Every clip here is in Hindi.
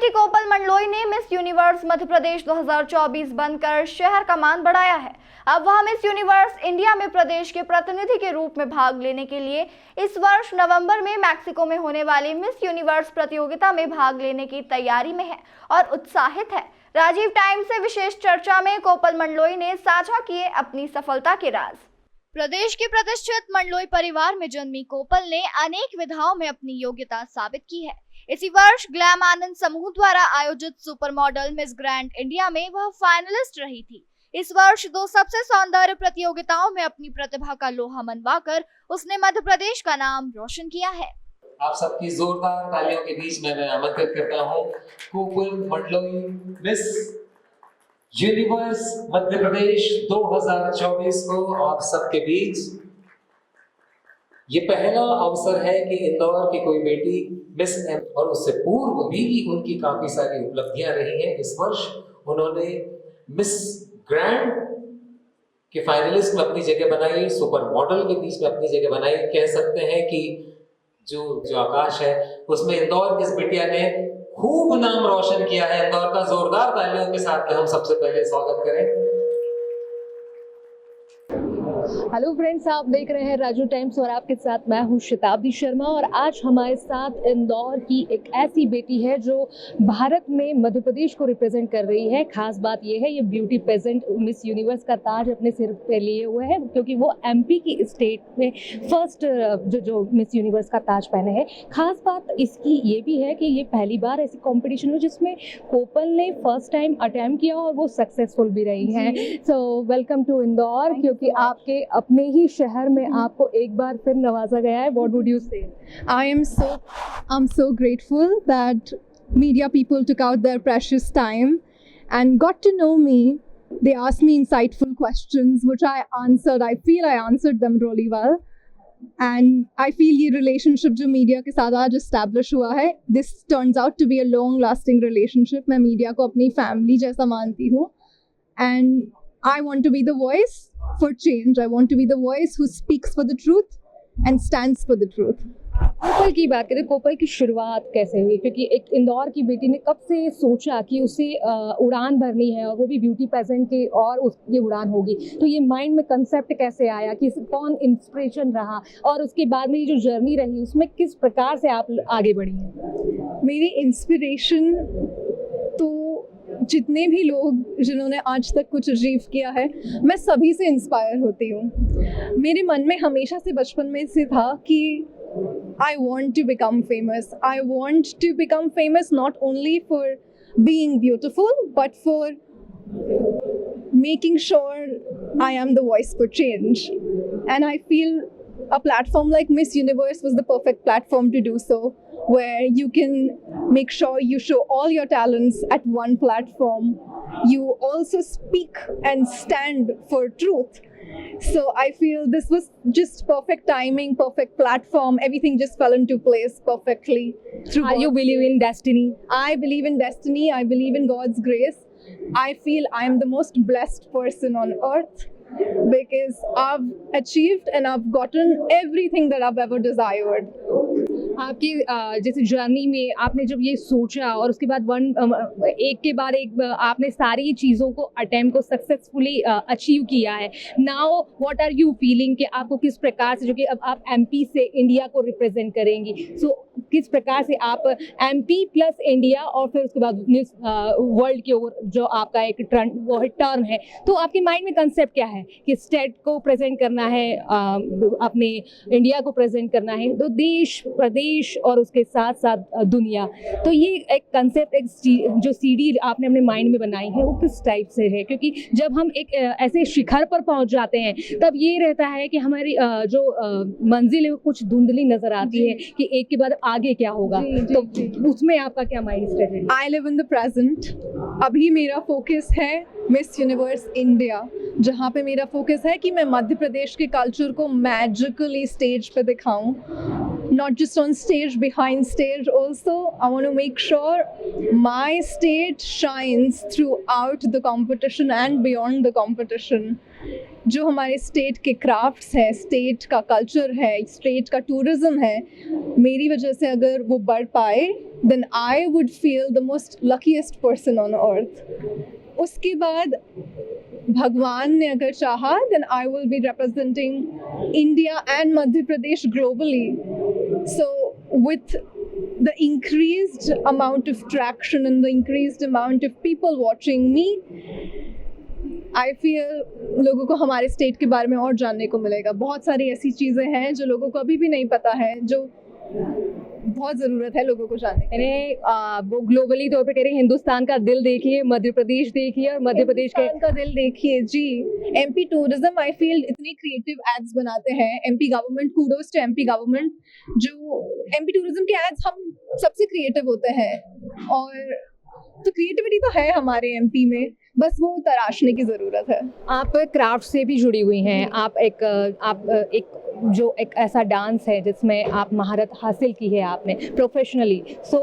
की कोपल मंडलोई ने मिस यूनिवर्स मध्य प्रदेश 2024 बनकर शहर का मान बढ़ाया है। अब वह मिस यूनिवर्स इंडिया में प्रदेश के प्रतिनिधि के रूप में भाग लेने के लिए इस वर्ष नवंबर में मैक्सिको में होने वाली मिस यूनिवर्स प्रतियोगिता में भाग लेने की तैयारी में है और उत्साहित है। राजीव टाइम्स से विशेष चर्चा में कोपल मंडलोई ने साझा किए अपनी सफलता के राज। प्रदेश के प्रतिष्ठित मंडलोई परिवार में जन्मी कोपल ने अनेक विधाओं में अपनी योग्यता साबित की है। इसी वर्ष ग्लैम आनंद समूह द्वारा आयोजित super model miss grand India में वह फाइनलिस्ट रही थी। इस वर्ष 2 सबसे सौंदर्य प्रतियोगिताओं में अपनी प्रतिभा का लोहा मनवाकर उसने मध्य प्रदेश का नाम रोशन किया है। आप सबकी जोरदार तालियों के बीच में मैं आमंत्रित करता हूं कोपल मंडलोई मिस यूनिवर्स मध्य प्रदेश 2024 को आप सबके बीच। ये पहला अवसर है कि इंदौर की कोई बेटी मिस और उससे पूर्व भी उनकी काफी सारी उपलब्धियां रही हैं। इस वर्ष उन्होंने मिस ग्रैंड के फाइनलिस्ट में अपनी जगह बनाई, सुपर मॉडल के बीच में अपनी जगह बनाई। कह सकते हैं कि जो आकाश है उसमें इंदौर की इस बिटिया ने खूब नाम रोशन किया है। इंदौर का जोरदार तालियों के साथ हम सबसे पहले स्वागत करें। हेलो फ्रेंड्स, आप देख रहे हैं राजू टाइम्स और आपके साथ मैं हूं शताब्दी शर्मा। और आज हमारे साथ इंदौर की एक ऐसी बेटी है जो भारत में मध्य प्रदेश को रिप्रेजेंट कर रही है। खास बात यह है, ये ब्यूटी पेजेंट मिस यूनिवर्स का ताज अपने सिर पे लिए हुए है, क्योंकि वो एमपी की स्टेट में फर्स्ट जो मिस यूनिवर्स का ताज पहने हैं। खास बात इसकी ये भी है कि ये पहली बार ऐसी कॉम्पिटिशन हो जिसमें कोपल ने फर्स्ट टाइम अटेम्प्ट किया और वो सक्सेसफुल भी रही हैं। सो वेलकम टू इंदौर, क्योंकि आपके अपने ही शहर में आपको एक बार फिर नवाजा गया है। What would you say? I'm so grateful that media people took out their precious time and got to know me. They asked me insightful questions which I answered. I feel I answered them really well. And I feel ये relationship जो media के साथ आज establish हुआ है, this turns out to be a long lasting relationship. मैं media को अपनी family जैसा मानती हूँ। And I want to be the voice for change. I want to be the voice who speaks for the truth and stands for the truth. कोपल की बात करें, कोपल की शुरुआत कैसे हुई? क्योंकि एक इंदौर की बेटी ने कब से सोचा कि उसे उड़ान भरनी है और वो भी ब्यूटी पेजेंट की और ये उड़ान होगी, तो ये माइंड में कंसेप्ट कैसे आया, कि कौन इंस्पिरेशन रहा और उसके बाद में ये जो जर्नी रही उसमें किस प्रकार से आप आगे बढ़ी हैं? मेरी इंस्पिरेशन तो जितने भी लोग जिन्होंने आज तक कुछ अचीव किया है, मैं सभी से इंस्पायर होती हूँ। मेरे मन में हमेशा से बचपन में से था कि I want to become famous. I want to become famous not only for being beautiful, but for making sure I am the voice for change. And I feel a platform like Miss Universe was the perfect platform to do so, where you can make sure you show all your talents at one platform. You also speak and stand for truth. So I feel this was just perfect timing, perfect platform. Everything just fell into place perfectly. You believe in destiny? I believe in destiny. I believe in God's grace. I feel I am the most blessed person on earth because I've achieved and I've gotten everything that I've ever desired. आपकी जैसे जर्नी में आपने जब ये सोचा और उसके बाद एक के बाद एक आपने सारी चीज़ों को अटेम्प्ट को सक्सेसफुली अचीव किया है। Now what are you feeling, कि आपको किस प्रकार से, जो कि अब आप एमपी से इंडिया को रिप्रेजेंट करेंगी, सो किस प्रकार से आप एमपी प्लस इंडिया और फिर उसके बाद वर्ल्ड की ओर जो आपका एक टर्न है, तो आपके माइंड में कंसेप्ट क्या है कि स्टेट को प्रेजेंट करना है, अपने इंडिया को प्रेजेंट करना है, तो देश प्रदेश और उसके साथ साथ दुनिया। तो ये एक कंसेप्ट, एक जो सीडी आपने अपने माइंड में बनाई है, वो किस टाइप से है? क्योंकि जब हम एक ऐसे शिखर पर पहुंच जाते हैं तब ये रहता है कि हमारी जो मंजिल है वो कुछ धुंधली नजर आती है कि एक के बाद आगे क्या होगा। तो उसमें आपका क्या माइंड सेट है? I live in the present. अभी मेरा फोकस है मिस यूनिवर्स इंडिया, जहाँ पे मेरा फोकस है कि मैं मध्य प्रदेश के कल्चर को मैजिकली स्टेज पे दिखाऊं। Not just on stage, behind stage also. I want to make sure my state shines throughout the competition and beyond the competition. जो हमारे स्टेट के क्राफ्ट्स हैं, स्टेट का कल्चर है, स्टेट का टूरिज्म है, मेरी वजह से अगर वो बढ़ पाए, then I would feel the most luckiest person on earth. उसके बाद भगवान ने अगर चाहा, then I will be representing India and Madhya Pradesh globally. So with the increased amount of traction and the increased amount of people watching me, I feel लोगों को हमारे स्टेट के बारे में और जानने को मिलेगा। बहुत सारी ऐसी चीज़ें हैं जो लोगों को अभी भी नहीं पता है, जो बहुत ज़रूरत है लोगों को जानने की। वो ग्लोबली तौर पे कह रहे हैं हिंदुस्तान का दिल देखिए, मध्य प्रदेश देखिए, और मध्य प्रदेश का दिल देखिए जी। एमपी टूरिज्म आई फील इतने क्रिएटिव एड्स बनाते हैं। MP government, kudos to MP government. जो एमपी टूरिज्म के एड्स हम सबसे क्रिएटिव होते हैं, और तो क्रिएटिविटी तो है हमारे एमपी में, बस वो तराशने की ज़रूरत है। आप क्राफ्ट से भी जुड़ी हुई हैं। आप एक जो एक ऐसा डांस है जिसमें आप महारत हासिल की है आपने प्रोफेशनली। सो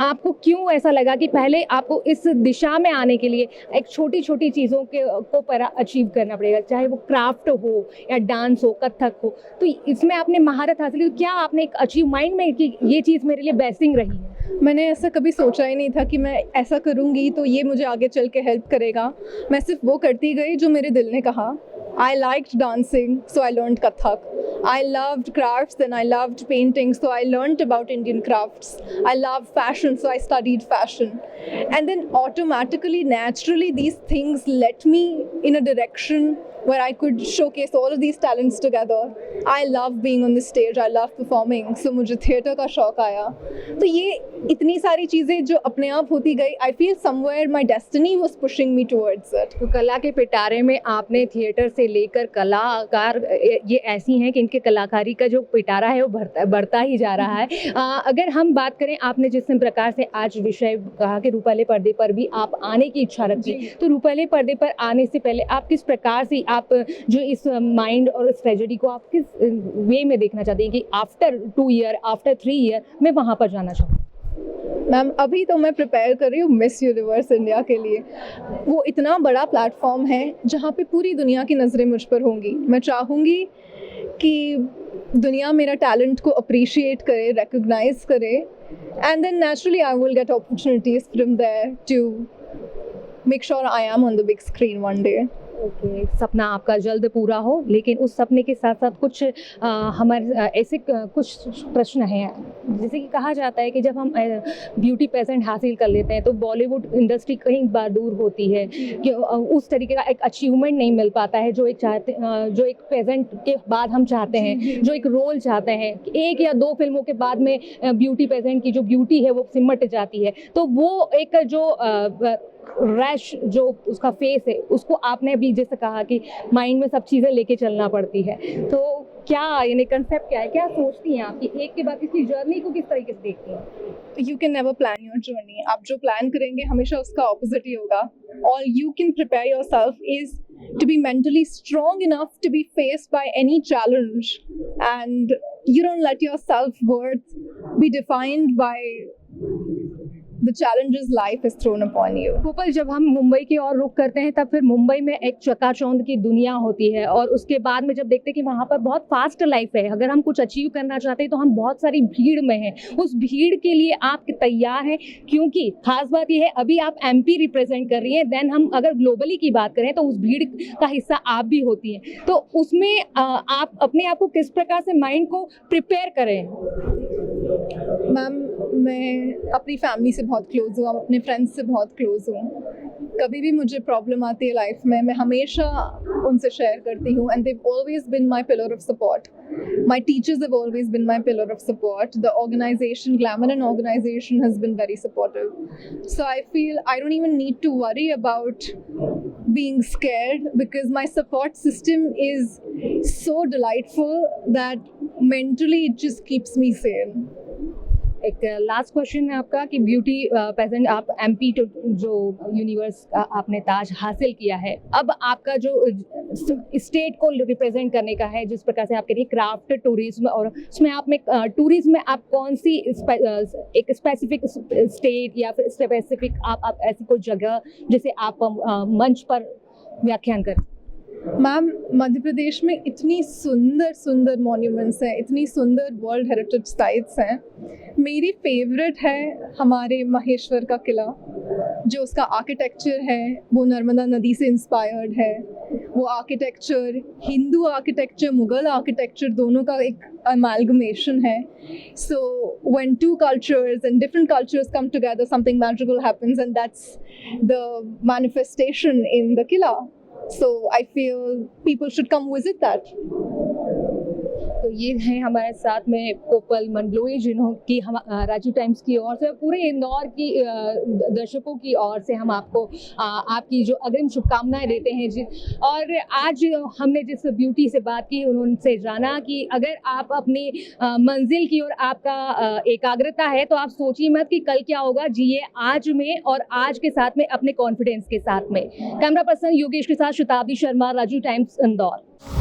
आपको क्यों ऐसा लगा कि पहले आपको इस दिशा में आने के लिए एक छोटी छोटी चीज़ों को अचीव करना पड़ेगा, चाहे वो क्राफ्ट हो या डांस हो, कथक हो, तो इसमें आपने महारत हासिल की। क्या आपने एक अचीव माइंड में कि ये चीज़ मेरे लिए बेसिंग रही है? मैंने ऐसा कभी सोचा ही नहीं था कि मैं ऐसा करूँगी तो ये मुझे आगे चल के हेल्प करेगा। मैं सिर्फ वो करती गई जो मेरे दिल ने कहा। I liked dancing, so I learned Kathak. I loved crafts, then I loved painting, so I learned about Indian crafts. I loved fashion, so I studied fashion. And then automatically, naturally, these things led me in a direction where I could showcase all of these talents together. I love being on the stage, I love performing, so मुझे theatre का शौक आया। तो ये इतनी सारी चीज़ें जो अपने आप होती गई, I feel somewhere my destiny was pushing me towards it. तो कला के पिटारे में आपने थिएटर से लेकर कलाकार ये ऐसी हैं कि इनके कलाकारी का जो पिटारा है वो बढ़ता ही जा रहा है। अगर हम बात करें, आपने जिस प्रकार से आज विषय कहा कि रूपाले पर्दे पर भी आप आने की इच्छा रखती, तो रूपाले पर्दे पर आने से पहले आप किस प्रकार से आप जो इस माइंड और इस ट्रेजेडी को आप किस वे में देखना चाहते हैं कि आफ्टर 2 ईयर, आफ्टर 3 ईयर मैं वहाँ पर जाना चाहूँ? मैम, अभी तो मैं प्रिपेयर कर रही हूँ मिस यूनिवर्स इंडिया के लिए। वो इतना बड़ा प्लेटफॉर्म है जहाँ पे पूरी दुनिया की नज़रें मुझ पर होंगी। मैं चाहूँगी कि दुनिया मेरा टैलेंट को अप्रिशिएट करे, रिकॉग्नाइज करे, and then naturally I will get opportunities from there to make sure I am on the big screen one day. Okay, सपना आपका जल्द पूरा हो, लेकिन उस सपने के साथ साथ कुछ हमारे ऐसे कुछ प्रश्न हैं। जैसे कि कहा जाता है कि जब हम ब्यूटी पेजेंट हासिल कर लेते हैं तो बॉलीवुड इंडस्ट्री कहीं बार दूर होती है कि उस तरीके का एक अचीवमेंट नहीं मिल पाता है जो एक पेजेंट के बाद हम चाहते हैं, जो एक रोल चाहते हैं। 1 या 2 फिल्मों के बाद में ब्यूटी पेजेंट की जो ब्यूटी है वो सिमट जाती है। तो वो एक जो रैश जो उसका फेस है, उसको आपने अभी जैसे कहा कि माइंड में सब चीज़ें लेके चलना पड़ती है, तो क्या यानी कंसेप्ट क्या है, क्या सोचती हैं आप कि एक के बाद इसकी जर्नी को किस तरीके से देखती हैं? You can never plan your journey. आप जो प्लान करेंगे हमेशा उसका ऑपोजिट ही होगा। All you can prepare yourself is to be mentally strong enough to be faced by any challenge, and you don't let your self-worth be defined by the challenges life has thrown upon you. Gopal, जब हम मुंबई की ओर रुख करते हैं तब फिर मुंबई में एक चकाचौंध की दुनिया होती है, और उसके बाद में जब देखते हैं कि वहाँ पर बहुत फास्ट लाइफ है, अगर हम कुछ अचीव करना चाहते हैं तो हम बहुत सारी भीड़ में हैं। उस भीड़ के लिए आप तैयार हैं? क्योंकि खास बात यह है, अभी आप एमपी रिप्रेजेंट कर रही हैं, देन हम अगर ग्लोबली की बात करें तो उस भीड़ का हिस्सा आप भी होती हैं, तो उसमें आप अपने आप को किस प्रकार से माइंड को प्रिपेयर करें? मैम, मैं अपनी फैमिली से बहुत क्लोज हूँ, अपने फ्रेंड्स से बहुत क्लोज हूँ। कभी भी मुझे प्रॉब्लम आती है लाइफ में, मैं हमेशा उनसे शेयर करती हूँ, and they've always been my pillar of support. My teachers have always been my pillar of support. The organization, Glamour organization, has been very supportive. So I feel I don't even need to worry about being scared, because my support system is so delightful that mentally it just keeps me sane. एक लास्ट क्वेश्चन है आपका कि ब्यूटी पेजेंट आप एमपी जो यूनिवर्स का आपने ताज हासिल किया है, अब आपका जो स्टेट को रिप्रेजेंट करने का है, जिस प्रकार से आप कह रही क्राफ्ट टूरिज्म, और उसमें आप में टूरिज्म में आप कौन सी एक स्पेसिफिक स्टेट या फिर स्पेसिफिक आप ऐसी कोई जगह जैसे आप मंच पर व्याख्यान करें? मैम, मध्य प्रदेश में इतनी सुंदर सुंदर मॉन्यूमेंट्स हैं, इतनी सुंदर वर्ल्ड हेरिटेज साइट्स हैं। मेरी फेवरेट है हमारे महेश्वर का किला, जो उसका आर्किटेक्चर है वो नर्मदा नदी से इंस्पायर्ड है। वो architecture Hindu architecture, Mughal architecture दोनों का एक अमालगमेशन है। So when two cultures and different cultures come together, something magical happens, and that's the manifestation in the किला। So I feel people should come visit that. तो ये हैं हमारे साथ में कोपल मंडलोई, जिन्हों की हम राजू टाइम्स की ओर से, पूरे इंदौर की दर्शकों की ओर से हम आपको आपकी जो अग्रिम शुभकामनाएं देते हैं जी। और आज हमने जिस ब्यूटी से बात की, उनसे जाना कि अगर आप अपनी मंजिल की ओर आपका एकाग्रता है तो आप सोचिए मत कि कल क्या होगा, जिए आज में और आज के साथ में अपने कॉन्फिडेंस के साथ में। कैमरा पर्सन योगेश के साथ शताब्दी शर्मा, राजू टाइम्स, इंदौर।